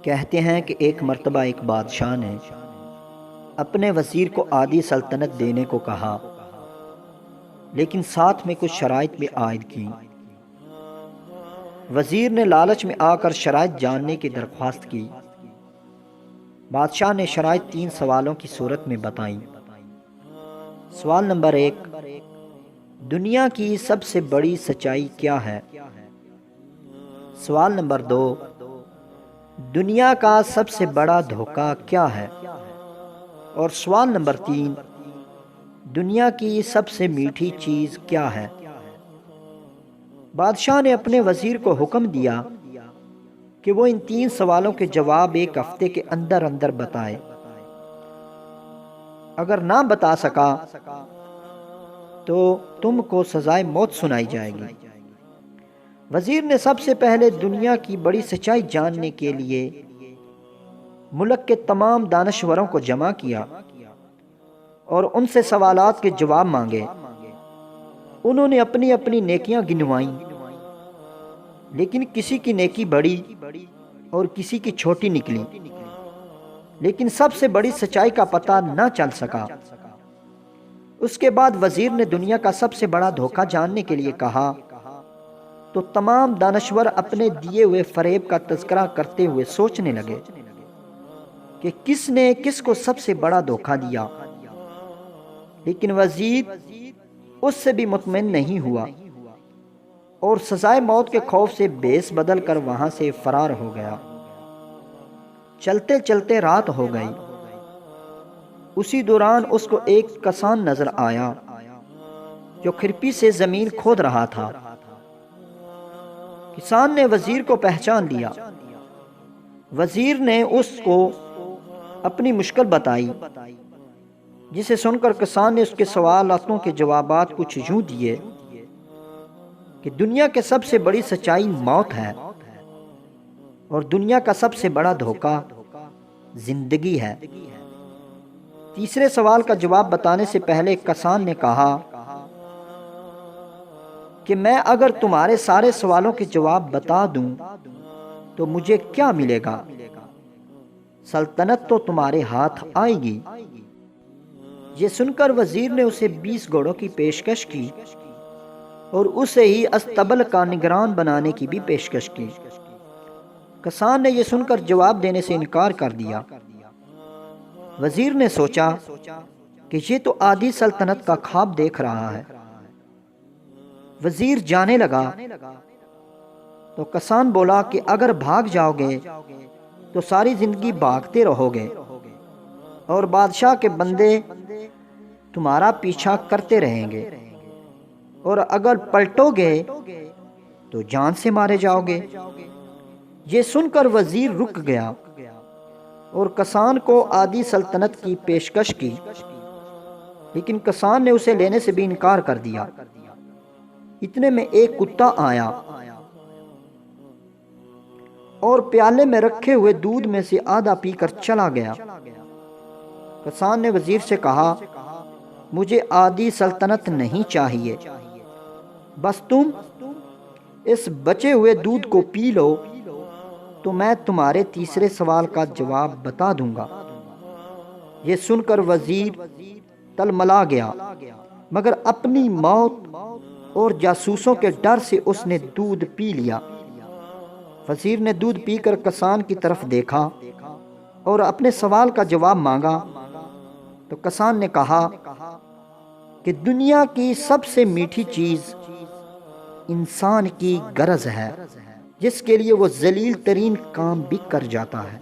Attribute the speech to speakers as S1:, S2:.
S1: کہتے ہیں کہ ایک مرتبہ ایک بادشاہ نے اپنے وزیر کو آدھی سلطنت دینے کو کہا، لیکن ساتھ میں کچھ شرائط بھی عائد کی۔ وزیر نے لالچ میں آ کر شرائط جاننے کی درخواست کی۔ بادشاہ نے شرائط 3 سوالوں کی صورت میں بتائیں۔ سوال نمبر 1، دنیا کی سب سے بڑی سچائی کیا ہے؟ سوال نمبر 2، دنیا کا سب سے بڑا دھوکہ کیا ہے؟ اور سوال نمبر 3، دنیا کی سب سے میٹھی چیز کیا ہے؟ بادشاہ نے اپنے وزیر کو حکم دیا کہ وہ ان 3 سوالوں کے جواب 1 ہفتے کے اندر اندر بتائے۔ اگر نہ بتا سکا تو تم کو سزائے موت سنائی جائے گی۔ وزیر نے سب سے پہلے دنیا کی بڑی سچائی جاننے کے لیے ملک کے تمام دانشوروں کو جمع کیا اور ان سے سوالات کے جواب مانگے۔ انہوں نے اپنی اپنی نیکیاں گنوائیں، لیکن کسی کی نیکی بڑی اور کسی کی چھوٹی نکلی، لیکن سب سے بڑی سچائی کا پتہ نہ چل سکا۔ اس کے بعد وزیر نے دنیا کا سب سے بڑا دھوکہ جاننے کے لیے کہا، تو تمام دانشور اپنے دیے ہوئے فریب کا تذکرہ کرتے ہوئے سوچنے لگے کہ کس نے کس کو سب سے بڑا دھوکہ دیا، لیکن وزیر اس سے بھی مطمئن نہیں ہوا اور سزائے موت کے خوف سے بیس بدل کر وہاں سے فرار ہو گیا۔ چلتے چلتے رات ہو گئی۔ اسی دوران اس کو ایک کسان نظر آیا جو کھرپی سے زمین کھود رہا تھا۔ کسان نے وزیر کو پہچان لیا۔ وزیر نے اس کو اپنی مشکل بتائی، جسے سن کر کسان نے اس کے سوالاتوں کے جوابات کچھ یوں دیے کہ دنیا کے سب سے بڑی سچائی موت ہے اور دنیا کا سب سے بڑا دھوکہ زندگی ہے۔ تیسرے سوال کا جواب بتانے سے پہلے کسان نے کہا کہ میں اگر تمہارے سارے سوالوں کے جواب بتا دوں تو مجھے کیا ملے گا؟ سلطنت تو تمہارے ہاتھ آئے گی۔ یہ سن کر وزیر نے اسے 20 گھوڑوں کی پیشکش کی اور اسے ہی استبل کا نگران بنانے کی بھی پیشکش کی۔ کسان نے یہ سن کر جواب دینے سے انکار کر دیا۔ وزیر نے سوچا کہ یہ تو آدھی سلطنت کا خواب دیکھ رہا ہے۔ وزیر جانے لگا تو کسان بولا کہ اگر بھاگ جاؤ گے تو ساری زندگی بھاگتے رہو گے اور بادشاہ کے بندے تمہارا پیچھا کرتے رہیں گے، اور اگر پلٹو گے تو جان سے مارے جاؤ گے۔ یہ سن کر وزیر رک گیا اور کسان کو آدھی سلطنت کی پیشکش کی، لیکن کسان نے اسے لینے سے بھی انکار کر دیا۔ اتنے میں ایک کتا آیا اور پیالے میں رکھے ہوئے دودھ میں سے آدھا پی کر چلا گیا۔ کسان نے وزیر سے کہا، مجھے آدھی سلطنت نہیں چاہیے، بس تم اس بچے ہوئے دودھ کو پی لو تو میں تمہارے تیسرے سوال کا جواب بتا دوں گا۔ یہ سن کر وزیر تلملا گیا، مگر اپنی موت اور جاسوسوں کے ڈر سے اس نے دودھ پی لیا۔ وزیر نے دودھ پی کر کسان کی طرف دیکھا اور اپنے سوال کا جواب مانگا تو کسان نے کہا کہ دنیا کی سب سے میٹھی چیز انسان کی غرض ہے، جس کے لیے وہ ذلیل ترین کام بھی کر جاتا ہے۔